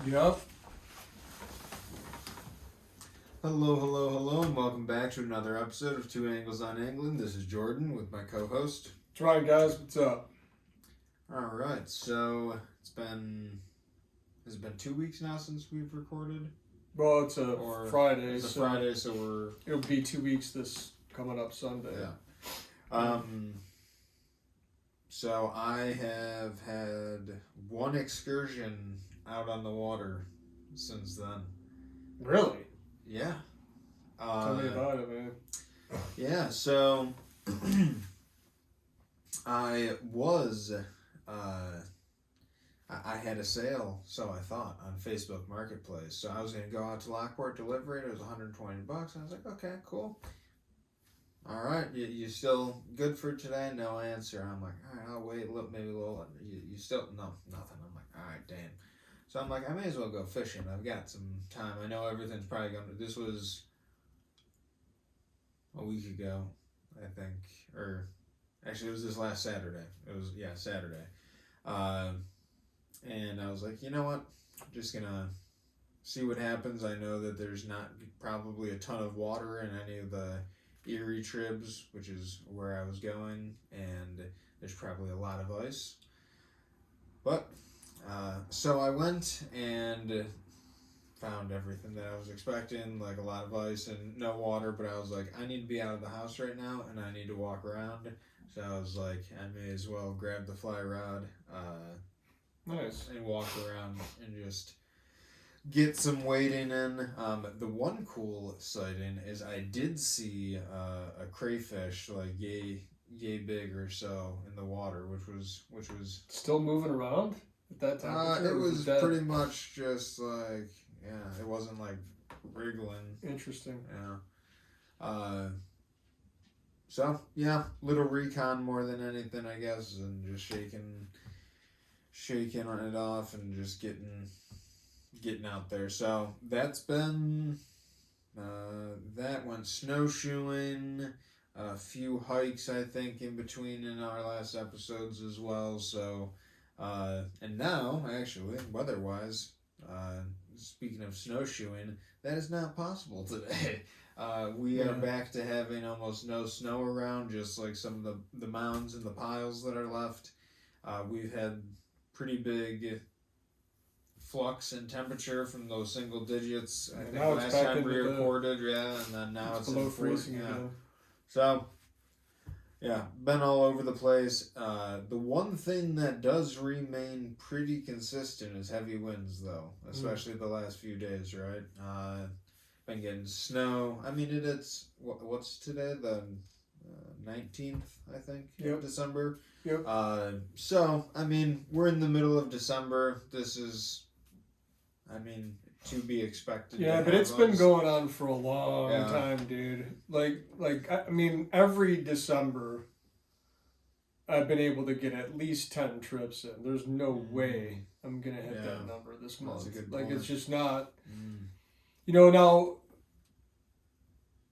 Yep. Hello, and welcome back to another episode of Two Angles on England. This is Jordan with my co-host. That's right, guys. What's up? Alright, so has it been 2 weeks now since we've recorded? Well, it's a Friday. It's a Friday, so it'll be 2 weeks this coming up Sunday. Yeah. So I have had one excursion out on the water since then. Really? Yeah. Tell me about it, man. Yeah, so I was I had a sale, so I thought, on Facebook Marketplace. So I was gonna go out to Lockport, deliver it. It was $120. I was like, okay, cool. All right, you still good for today? No answer. I'm like, all right, I'll wait maybe a little. You still no nothing. I'm like, all right, damn. So I'm like, I may as well go fishing. I've got some time. I know everything's probably going to... This was a week ago, I think. Or, actually, it was this last Saturday. Saturday. And I was like, you know what? I'm just going to see what happens. I know that there's not probably a ton of water in any of the Erie tribs, which is where I was going. And there's probably a lot of ice. But... so I went and found everything that I was expecting, like a lot of ice and no water, but I was like, I need to be out of the house right now and I need to walk around. So I was like, I may as well grab the fly rod Nice. and walk around and just get some wading in. The one cool sighting is I did see a crayfish, like yay big or so, in the water, which was Still moving around at that time? It was pretty much just like, yeah, it wasn't like wriggling. Interesting. Yeah. So yeah, little recon more than anything, I guess, and just shaking on it off and just getting out there. So that's been that one. Snowshoeing, a few hikes, I think, in between in our last episodes as well. So. And now, actually, weather-wise, speaking of snowshoeing, that is not possible today. We are back to having almost no snow around, just like some of the mounds and the piles that are left. We've had pretty big flux in temperature from those single digits. I think last time we recorded, and then now it's below freezing again. So... yeah, been all over the place. The one thing that does remain pretty consistent is heavy winds, though, especially the last few days, right? Been getting snow. I mean, it's what's today? The 19th, I think, of December. Yep. So, I mean, we're in the middle of December. This is, I mean... to be expected. Yeah, but it's been going on for a long time, dude. Like I mean, every December, I've been able to get at least 10 trips in. There's no way I'm gonna hit that number this month. That's a good like point. It's just not. You know, now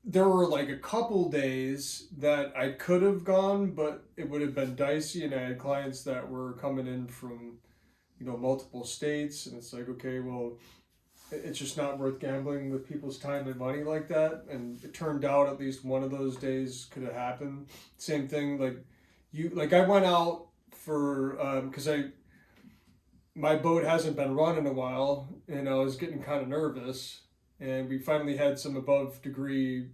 there were like a couple days that I could have gone, but it would have been dicey, and I had clients that were coming in from, multiple states, and it's like, okay, well. It's just not worth gambling with people's time and money like that. And it turned out at least one of those days could have happened. Same thing, I went out for, because my boat hasn't been run in a while, and I was getting kind of nervous. And we finally had some above degree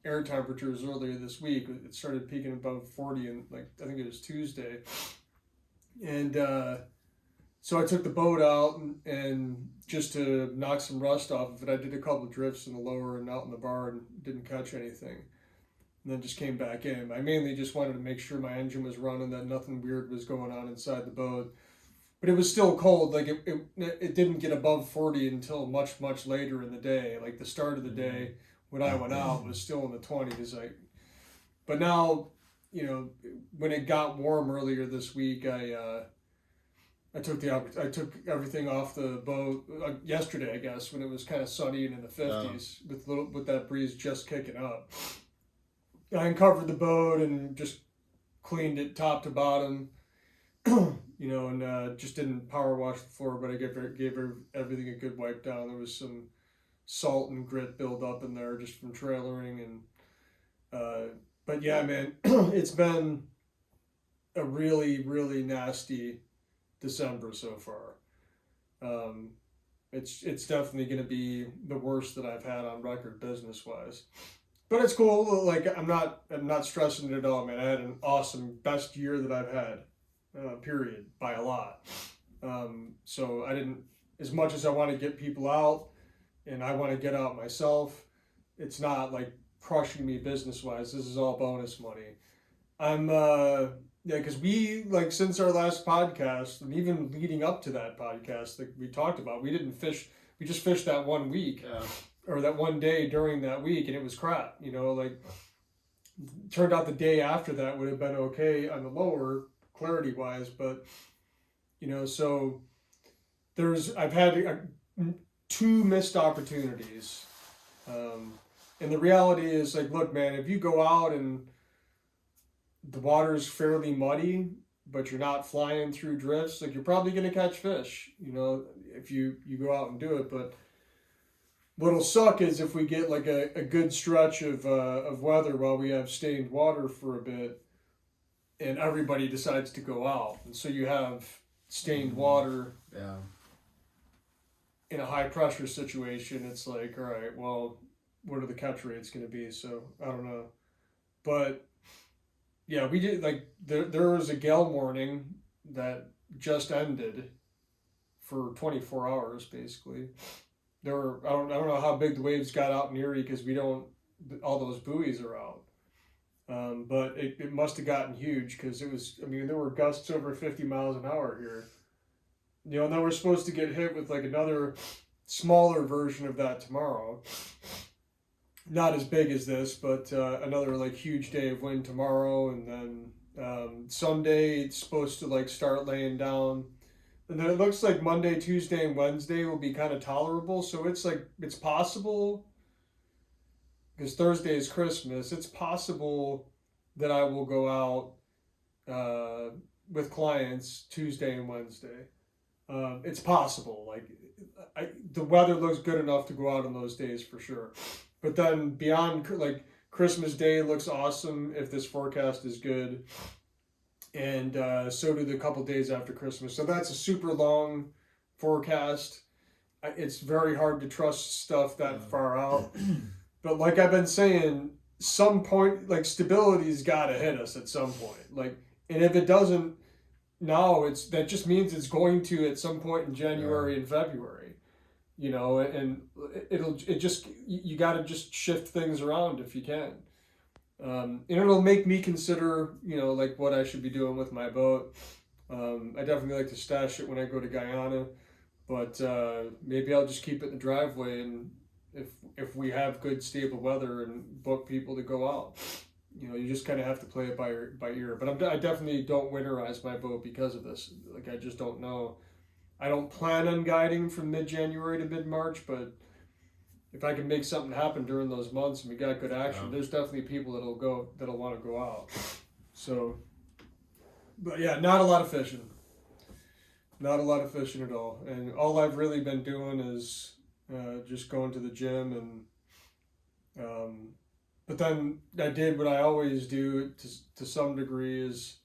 air temperatures earlier this week. It started peaking above 40, and I think it was Tuesday. And, so I took the boat out and just to knock some rust off of it, I did a couple of drifts in the lower and out in the bar and didn't catch anything. And then just came back in. I mainly just wanted to make sure my engine was running, that nothing weird was going on inside the boat. But it was still cold. Like it didn't get above 40 until much, much later in the day. Like the start of the day when I went out was still in the 20s. But now, when it got warm earlier this week, I took everything off the boat yesterday, I guess, when it was kind of sunny and in the 50s with that breeze just kicking up. I uncovered the boat and just cleaned it top to bottom. and just didn't power wash the floor, but I gave everything a good wipe down. There was some salt and grit build up in there just from trailering, and but yeah, man, it's been a really really nasty December so far. Um, it's definitely going to be the worst that I've had on record business wise. But it's cool. Like I'm not stressing it at all, man. I had an awesome best year that I've had, period, by a lot. So I didn't, as much as I want to get people out and I want to get out myself. It's not like crushing me business wise. This is all bonus money. I'm yeah, because we like since our last podcast and even leading up to that podcast that we talked about, we didn't fish. We just fished that one week or that one day during that week, and it was crap. Like turned out the day after that would have been okay on the lower clarity wise, but so I've had two missed opportunities, and the reality is like, look, man, if you go out and the water's fairly muddy, but you're not flying through drifts, like you're probably gonna catch fish, if you go out and do it. But what'll suck is if we get like a good stretch of weather while we have stained water for a bit, and everybody decides to go out, and so you have stained water. Yeah. In a high pressure situation, it's like, all right, well, what are the catch rates going to be? So I don't know, but yeah, we did like there was a gale warning that just ended for 24 hours basically. I don't know how big the waves got out in Erie because we don't all those buoys are out. But it must have gotten huge because there were gusts over 50 miles an hour here. And then we're supposed to get hit with like another smaller version of that tomorrow. Not as big as this, but another like huge day of wind tomorrow, and then Sunday it's supposed to like start laying down, and then it looks like Monday, Tuesday, and Wednesday will be kind of tolerable. So it's possible because Thursday is Christmas. It's possible that I will go out with clients Tuesday and Wednesday. It's possible. Like, the weather looks good enough to go out on those days for sure. But then beyond, like Christmas Day looks awesome if this forecast is good, and so do the couple days after Christmas. So that's a super long forecast. It's very hard to trust stuff that far out. But like I've been saying, some point like stability's got to hit us at some point. Like, and if it doesn't. No, that just means it's going to at some point in January and February, and you got to just shift things around if you can, and it'll make me consider like what I should be doing with my boat. I definitely like to stash it when I go to Guyana, but maybe I'll just keep it in the driveway, and if we have good stable weather and book people to go out. You just kind of have to play it by ear. But I definitely don't winterize my boat because of this. Like, I just don't know. I don't plan on guiding from mid-January to mid-March, but if I can make something happen during those months and we got good action, there's definitely people that'll want to go out. So, but yeah, not a lot of fishing. Not a lot of fishing at all. And all I've really been doing is just going to the gym and but then I did what I always do to some degree is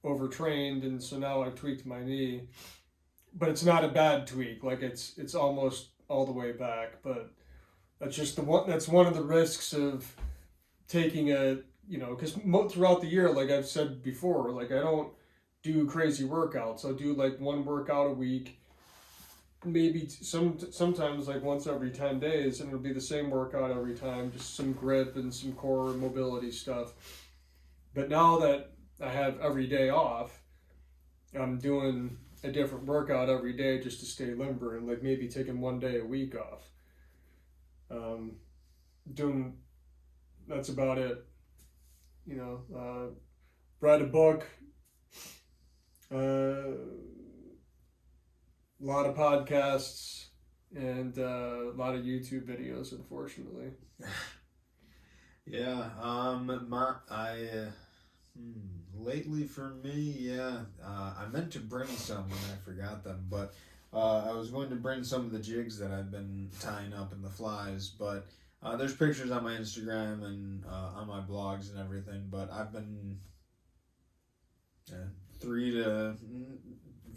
overtrained, and so now I've tweaked my knee. But it's not a bad tweak, like it's almost all the way back. But that's one of the risks of taking because throughout the year, like I've said before, like I don't do crazy workouts. I'll do like one workout a week. Maybe sometimes like once every 10 days, and it'll be the same workout every time, just some grip and some core mobility stuff. But now that I have every day off, I'm doing a different workout every day just to stay limber, and like maybe taking one day a week off. That's about it. Read a book. A lot of podcasts and a lot of YouTube videos, unfortunately. Yeah. Lately for me, yeah, I meant to bring some and I forgot them, but I was going to bring some of the jigs that I've been tying up in the flies, but there's pictures on my Instagram and on my blogs and everything, but I've been uh, 3 to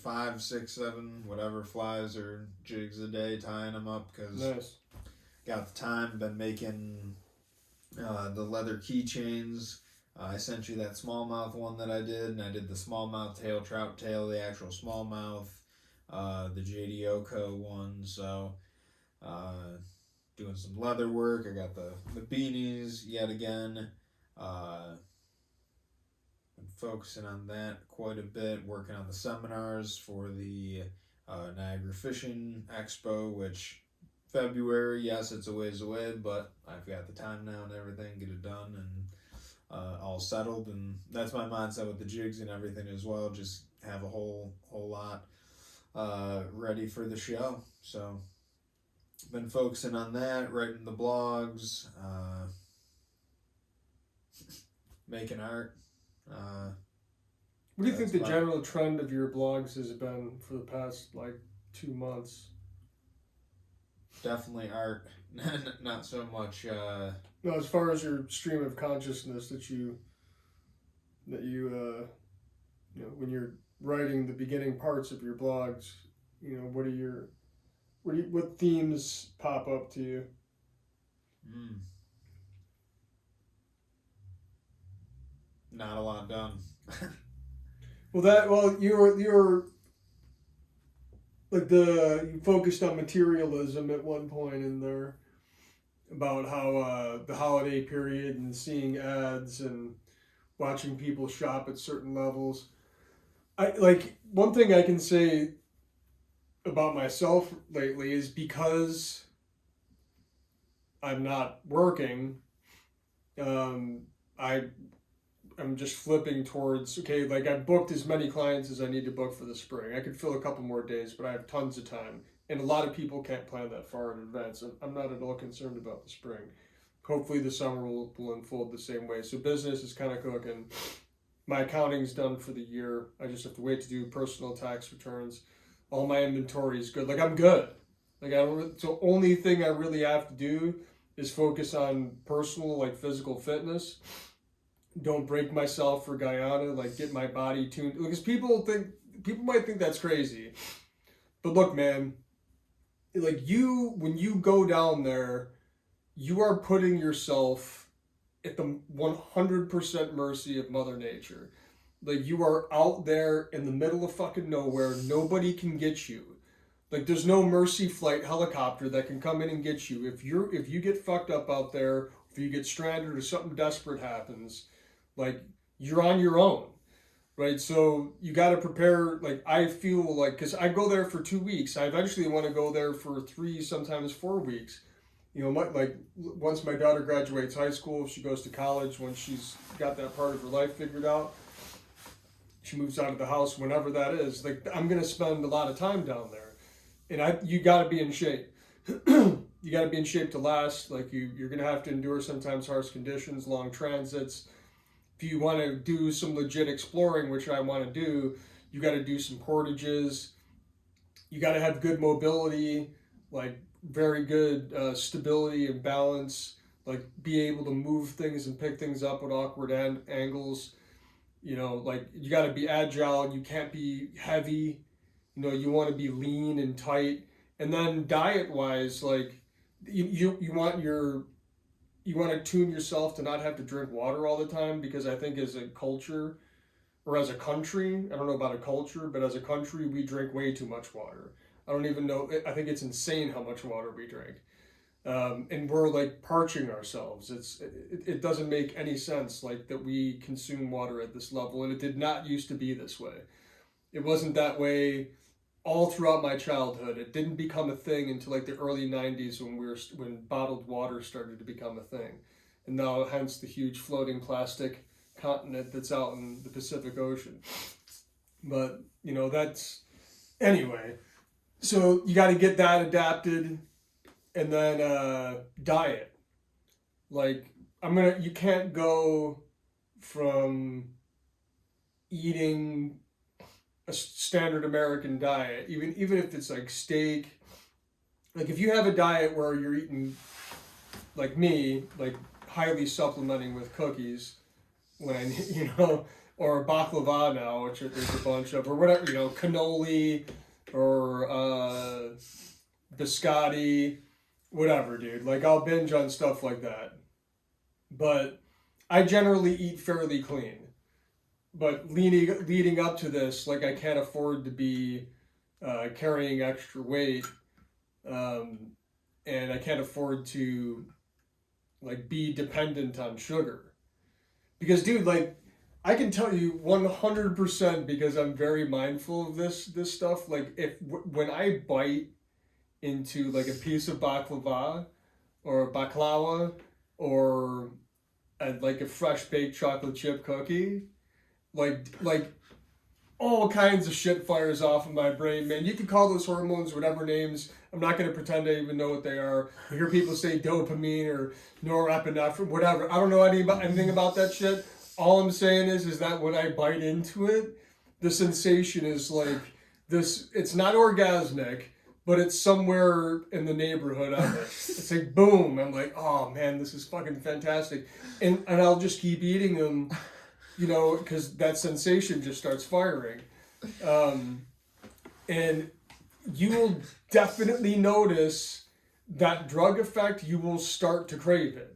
5, 6, 7, whatever flies or jigs a day tying them up because Nice. got the time, been making the leather keychains. I sent you that smallmouth one that I did, and I did the smallmouth tail, trout tail, the actual smallmouth, the JD Oko one. So, uh, doing some leather work. I got the beanies yet again. Been focusing on that quite a bit, working on the seminars for the Niagara Fishing Expo, which February, yes, it's a ways away, but I've got the time now and everything, get it done and all settled. And that's my mindset with the jigs and everything as well. Just have a whole lot ready for the show. So been focusing on that, writing the blogs, making art. What do you think That's the about general trend of your blogs has been for the past like 2 months? definitely art, not so much. No, as far as your stream of consciousness that you know when you're writing the beginning parts of your blogs, what themes pop up to you? mm, Not a lot done. You're like you focused on materialism at one point in there about how the holiday period and seeing ads and watching people shop at certain levels. I like one thing I can say about myself lately is because I'm not working. Um, I I'm just flipping towards okay, like I've booked as many clients as I need to book for the spring. I could fill a couple more days, but I have tons of time. And a lot of people can't plan that far in advance. And I'm not at all concerned about the spring. Hopefully the summer will unfold the same way. So business is kind of cooking. My accounting's done for the year. I just have to wait to do personal tax returns. All my inventory is good. Like I'm good. Like I don't. So only thing I really have to do is focus on personal, like physical fitness. Don't break myself for Guyana. Like get my body tuned because people might think that's crazy. But look, man, like you when you go down there, you are putting yourself at the 100% mercy of Mother Nature. Like you are out there in the middle of fucking nowhere. Nobody can get you. Like there's no mercy flight helicopter that can come in and get you. If you get fucked up out there, if you get stranded or something desperate happens, like you're on your own. Right? So you got to prepare. Like I feel like because I go there for 2 weeks, I eventually want to go there for 3, sometimes 4 weeks. Like once my daughter graduates high school, if she goes to college, once she's got that part of her life figured out, she moves out of the house whenever that is. Like I'm gonna spend a lot of time down there, and you got to be in shape. You got to be in shape to last. Like you're gonna have to endure sometimes harsh conditions, long transits. If you want to do some legit exploring, which I want to do, you got to do some portages. You got to have good mobility, like very good stability and balance. Like be able to move things and pick things up at awkward angles. Like you got to be agile. You can't be heavy. You want to be lean and tight. And then diet wise, like you want you want to tune yourself to not have to drink water all the time because I think as a culture or as a country, I don't know about a culture, but as a country, we drink way too much water. I don't even know. I think it's insane how much water we drink, and we're like parching ourselves. It doesn't make any sense like that we consume water at this level, and it did not used to be this way. It wasn't that way all throughout my childhood. It didn't become a thing until like the early '90s when bottled water started to become a thing, and now hence the huge floating plastic continent that's out in the Pacific Ocean. But that's anyway. So you got to get that adapted, and then diet. Like you can't go from eating a standard American diet, even if it's like steak. Like if you have a diet where you're eating like me, like highly supplementing with cookies when I or baklava now, which there's a bunch of, or whatever, cannoli or biscotti, whatever, dude. Like I'll binge on stuff like that, but I generally eat fairly clean. But leading up to this, like I can't afford to be carrying extra weight, um, and I can't afford to like be dependent on sugar. Because, dude, like I can tell you 100% because I'm very mindful of this stuff. Like if when I bite into like a piece of baklawa or like a fresh baked chocolate chip cookie, like all kinds of shit fires off in my brain, man. You can call those hormones whatever names. I'm not going to pretend I even know what they are. I hear people say dopamine or norepinephrine, whatever. I don't know anything about that shit. All I'm saying is that when I bite into it, the sensation is like this. It's not orgasmic, but it's somewhere in the neighborhood of it. It's like boom. I'm like, oh man, this is fucking fantastic, and I'll just keep eating them, because that sensation just starts firing. And you will definitely notice that drug effect. You will start to crave it.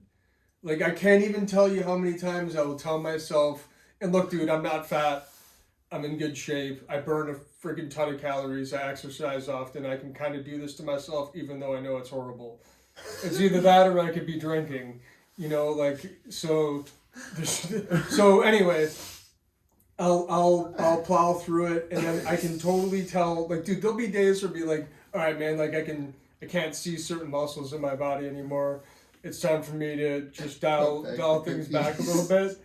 Like, I can't even tell you how many times I will tell myself, and look, dude, I'm not fat. I'm in good shape. I burn a freaking ton of calories. I exercise often. I can kind of do this to myself, even though I know it's horrible. It's either that or I could be drinking, so. So anyway, I'll plow through it, and then I can totally tell. Like, dude, there'll be days where I'll be like, all right, man, like I can't see certain muscles in my body anymore. It's time for me to just dial things back a little bit,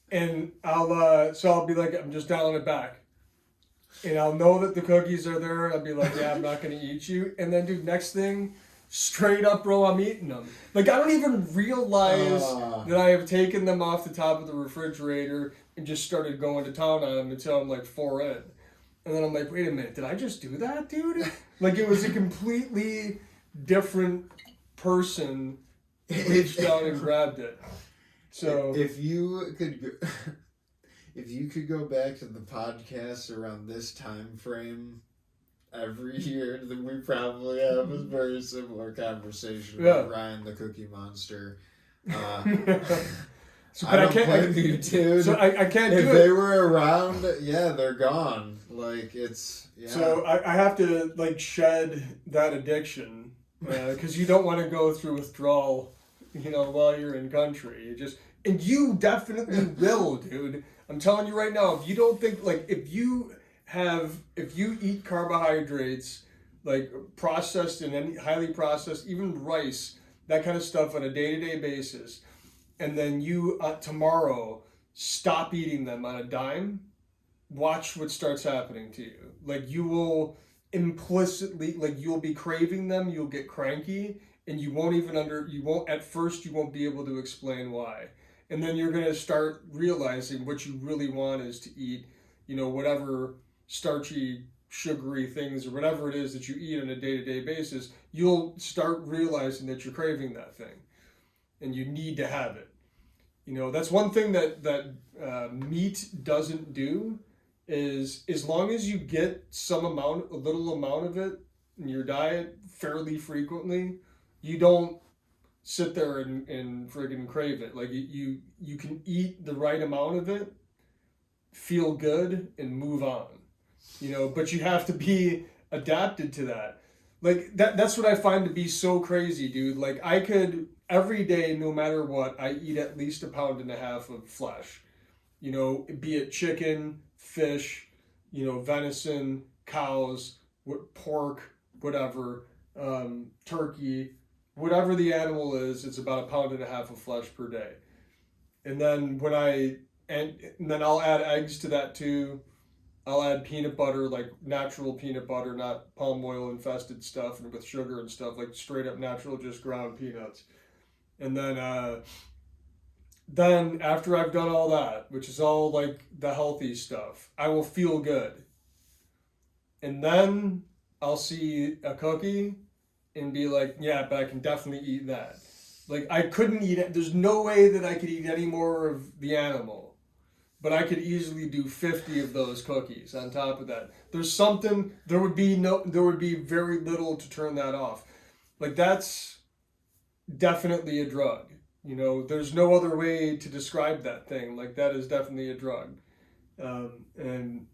and I'll be like, I'm just dialing it back, and I'll know that the cookies are there. I'll be like, yeah, I'm not gonna eat you, and then dude, next thing. Straight up, bro, I'm eating them. Like, I don't even realize that I have taken them off the top of the refrigerator and just started going to town on them until I'm like 4 in. And then I'm like, wait a minute, did I just do that, dude? Like, it was a completely different person who reached out and grabbed it. So if you could go back to the podcast around this time frame every year, then we probably have a very similar conversation about Ryan the Cookie Monster. So, I don't blame you, dude. So I can't do it. If they were around, yeah, they're gone. Like, it's, yeah. So I have to, like, shed that addiction, because you don't want to go through withdrawal, while you're in country. And you definitely will, dude. I'm telling you right now, if you don't think, like, if you eat carbohydrates, like processed and any highly processed, even rice, that kind of stuff on a day-to-day basis, and then you tomorrow stop eating them on a dime, watch what starts happening to you. Like, you will implicitly, like, you'll be craving them, you'll get cranky, and you won't at first you won't be able to explain why. And then you're going to start realizing what you really want is to eat, whatever starchy, sugary things or whatever it is that you eat on a day-to-day basis. You'll start realizing that you're craving that thing and you need to have it. That's one thing that meat doesn't do, is as long as you get a little amount of it in your diet fairly frequently, you don't sit there and friggin' crave it. Like, you can eat the right amount of it, feel good, and move on. But you have to be adapted to that. Like, that's what I find to be so crazy, dude. Like, I could, every day, no matter what, I eat at least 1.5 pounds of flesh. Be it chicken, fish, venison, cows, pork, whatever, turkey, whatever the animal is, it's about 1.5 pounds of flesh per day. And then and then I'll add eggs to that too. I'll add peanut butter, like natural peanut butter, not palm oil infested stuff and with sugar and stuff, like straight up natural, just ground peanuts. And then Then after I've done all that, which is all like the healthy stuff, I will feel good. And then I'll see a cookie and be like, yeah, but I can definitely eat that. Like I couldn't eat it. There's no way that I could eat any more of the animal, but I could easily do 50 of those cookies on top of that. There's something. There would be very little to turn that off. Like that's definitely a drug. There's no other way to describe that thing. Like that is definitely a drug. And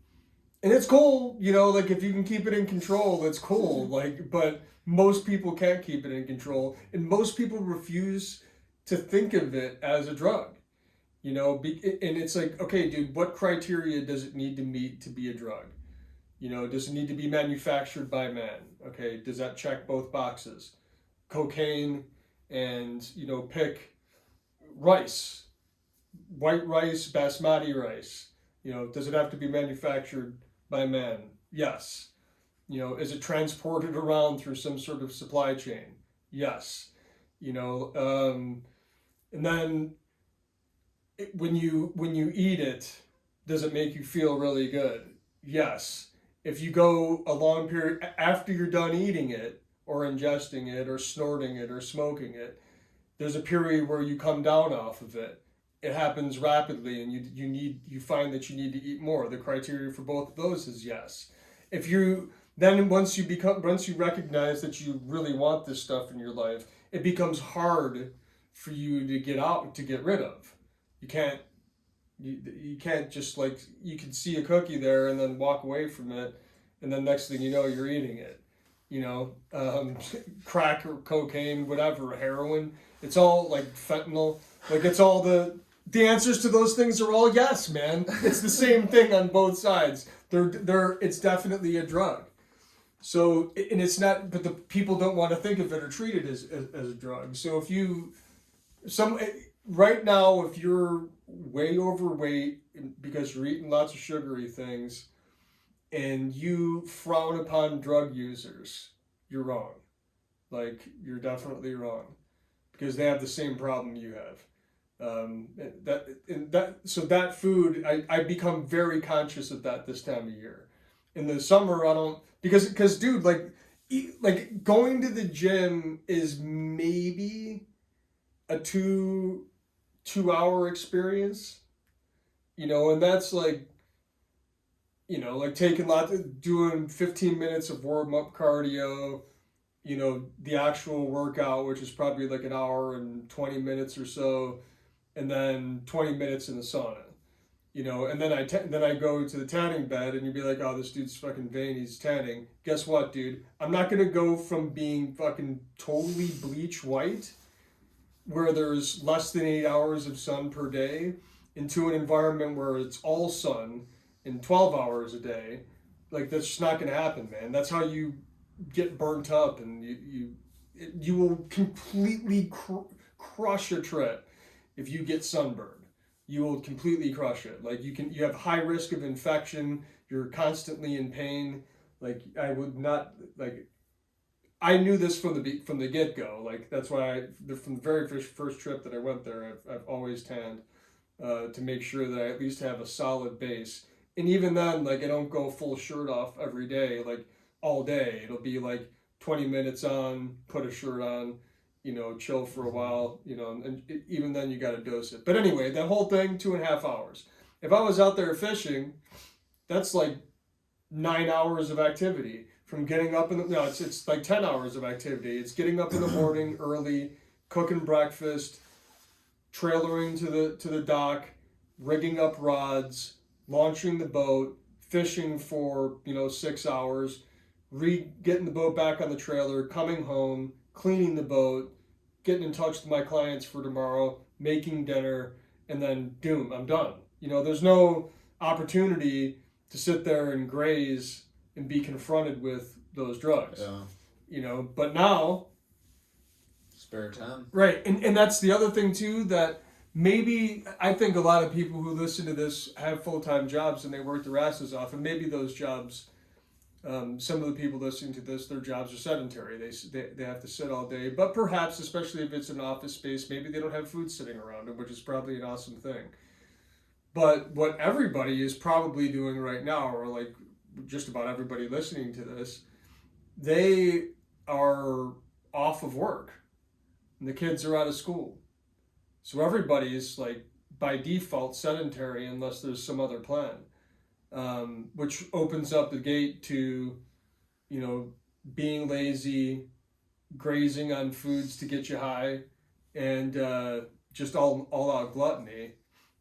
it's cool, like if you can keep it in control, it's cool. Like, but most people can't keep it in control, and most people refuse to think of it as a drug. And it's like, okay, dude, what criteria does it need to meet to be a drug? Does it need to be manufactured by man? Okay, does that check both boxes? Cocaine and pick rice, white rice, basmati rice. Does it have to be manufactured by man? Yes. Is it transported around through some sort of supply chain? Yes. And then when you eat it, does it make you feel really good? Yes. If you go a long period after you're done eating it or ingesting it or snorting it or smoking it, there's a period where you come down off of it. It happens rapidly, and you find that you need to eat more. The criteria for both of those is yes. If you then once you recognize that you really want this stuff in your life, it becomes hard for you to get rid of. You can't you can't just like you can see a cookie there and then walk away from it, and then next thing you know you're eating it. You know, crack or cocaine, whatever, heroin. It's all like fentanyl. Like it's all the answers to those things are all yes, man. It's the same thing on both sides. It's definitely a drug. So and it's not, but the people don't want to think of it or treat it as a drug. So if you some right now, if you're way overweight because you're eating lots of sugary things and you frown upon drug users, you're wrong. Like you're definitely wrong because they have the same problem you have. So that food, I become very conscious of that this time of year. In the summer, I don't because dude, like going to the gym is maybe a 2 hour experience, and that's like like taking doing 15 minutes of warm up cardio, the actual workout, which is probably like an hour and 20 minutes or so, and then 20 minutes in the sauna. And then I go to the tanning bed, and you'd be like, oh, this dude's fucking vain, he's tanning. Guess what, dude? I'm not gonna go from being fucking totally bleach white, where there's less than 8 hours of sun per day, into an environment where it's all sun in 12 hours a day. Like that's just not gonna happen, man. That's how you get burnt up, and you will completely crush a trip if you get sunburned. You will completely crush it. Like you have high risk of infection. You're constantly in pain. Like I would not like. I knew this from the get go. Like that's why from the very first trip that I went there, I've always tanned to make sure that I at least have a solid base. And even then, like I don't go full shirt off every day, like all day. It'll be like 20 minutes on, put a shirt on, chill for a while, and even then you got to dose it. But anyway, that whole thing, 2.5 hours. If I was out there fishing, that's like 9 hours of activity from getting up no, it's like 10 hours of activity. It's getting up in the morning early, cooking breakfast, trailering to the dock, rigging up rods, launching the boat, fishing for 6 hours, getting the boat back on the trailer, coming home, cleaning the boat, getting in touch with my clients for tomorrow, making dinner, and then doom, I'm done. There's no opportunity to sit there and graze and be confronted with those drugs. Yeah. But now Spare time. right, and that's the other thing too, that maybe I think a lot of people who listen to this have full-time jobs and they work their asses off, and maybe those jobs Some of the people listening to this, their jobs are sedentary. They have to sit all day. But perhaps, especially if it's an office space, maybe they don't have food sitting around them, which is probably an awesome thing. But what everybody is probably doing right now, or like just about everybody listening to this, they are off of work and the kids are out of school. So everybody's like by default sedentary unless there's some other plan, which opens up the gate to, you know, being lazy, grazing on foods to get you high, and just all out gluttony.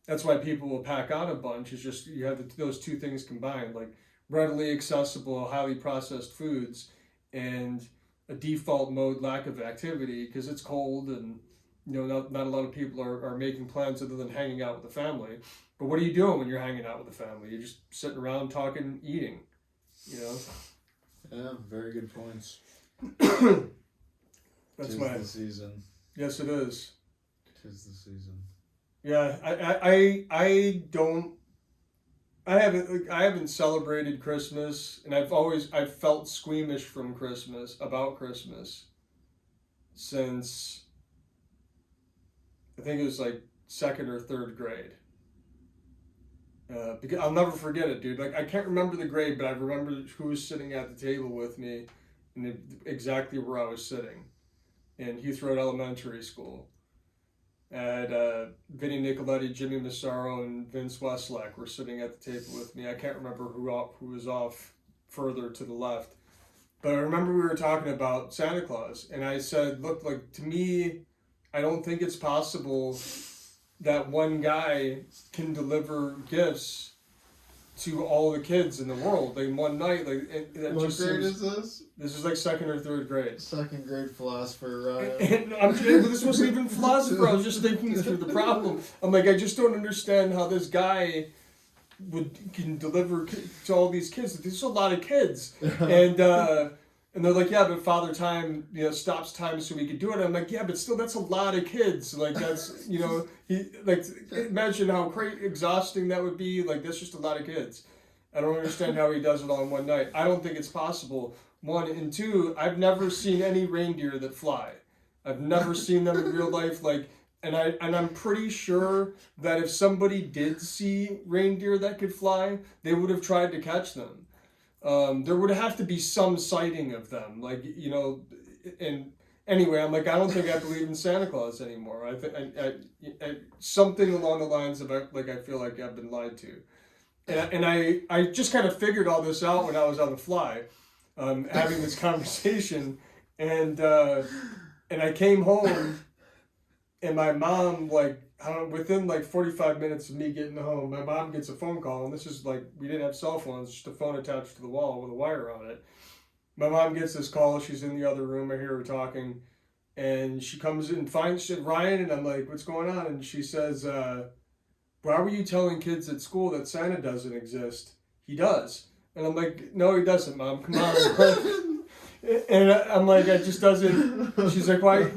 That's why people will pack on a bunch. Is just you have those two things combined, like readily accessible, highly processed foods, and a default mode lack of activity because it's cold and not a lot of people are making plans other than hanging out with the family. But what are you doing when you're hanging out with the family? You're just sitting around talking, eating, you know? Yeah, very good points. That's the season. Yes, it is. 'Tis the season. Yeah, I don't. I haven't celebrated Christmas, and I've felt squeamish about Christmas since I think it was like second or third grade. Because I'll never forget it, dude. Like I can't remember the grade, but I remember who was sitting at the table with me, and exactly where I was sitting, in Heath Road Elementary School. And Vinny Nicoletti, Jimmy Massaro, and Vince Westlake were sitting at the table with me. I can't remember who was off further to the left. But I remember we were talking about Santa Claus. And I said, look, like to me, I don't think it's possible that one guy can deliver gifts to all the kids in the world in one night. Like what grade is this? This is like second or third grade. Second grade philosopher, Ryan. And this wasn't even philosopher. I was just thinking through the problem. I'm like, I just don't understand how this guy can deliver to all these kids. There's a lot of kids, and they're like, yeah, but Father Time, stops time so we could do it. I'm like, yeah, but still, that's a lot of kids. Like that's, imagine how exhausting that would be. Like that's just a lot of kids. I don't understand how he does it all in one night. I don't think it's possible. One and two, I've never seen any reindeer that fly. I've never seen them in real life. And I'm pretty sure that if somebody did see reindeer that could fly, they would have tried to catch them. There would have to be some sighting of them, and anyway, I'm like, I don't think I believe in Santa Claus anymore. I think I something along the lines of like I feel like I've been lied to, and I just kind of figured all this out when I was on the fly, having this conversation, and I came home, and my mom within 45 minutes of me getting home, my mom gets a phone call, and this is we didn't have cell phones, just a phone attached to the wall with a wire on it. My mom gets this call, she's in the other room, I hear her talking, and she comes in and finds Ryan, and I'm like, what's going on? And she says, why were you telling kids at school that Santa doesn't exist? He does. And I'm like, no, he doesn't, Mom, come on. And I'm like, it just doesn't. She's like, why,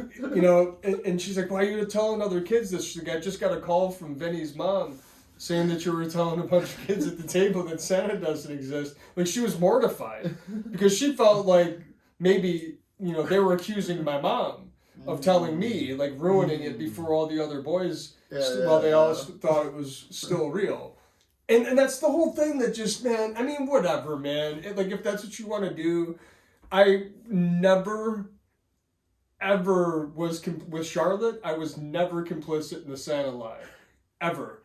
and she's like, why are you telling other kids this? She's like, I just got a call from Vinny's mom saying that you were telling a bunch of kids at the table that Santa doesn't exist. Like, she was mortified because she felt like maybe, they were accusing my mom of telling me, ruining it before all the other boys, while they all thought it was still real. And that's the whole thing that just, man, I mean, whatever, man. If that's what you want to do. I never, ever was, with Charlotte, I was never complicit in the Santa lie. Ever.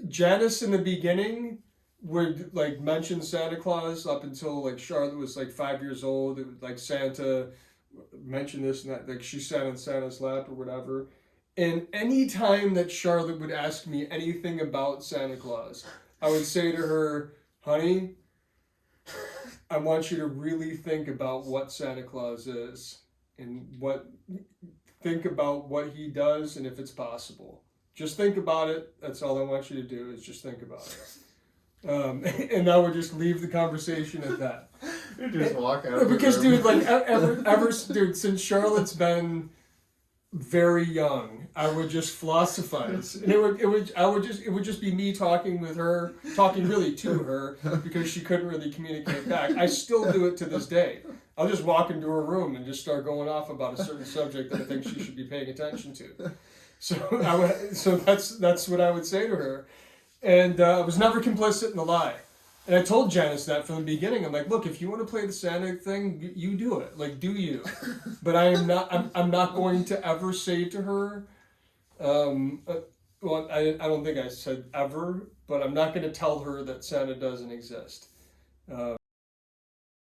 Janice in the beginning would, mention Santa Claus up until, Charlotte was, 5 years old. It was, Santa mentioned this and that. She sat in Santa's lap or whatever. And any time that Charlotte would ask me anything about Santa Claus, I would say to her, honey, I want you to really think about what Santa Claus is and think about what he does and if it's possible. Just think about it. That's all I want you to do is just think about it. And I would just leave the conversation at that. You just walk out. Because, dude, ever, dude, since Charlotte's been, very young, I would just philosophize, and it would just be me talking with her, talking really to her, because she couldn't really communicate back. I still do it to this day. I'll just walk into her room and just start going off about a certain subject that I think she should be paying attention to. So that's what I would say to her, and I was never complicit in the lie. And I told Janice that from the beginning. I'm like, look, if you want to play the Santa thing, you do it. Like, do you? But I am not. I'm not going to ever say to her. Well, I don't think I said ever, but I'm not going to tell her that Santa doesn't exist.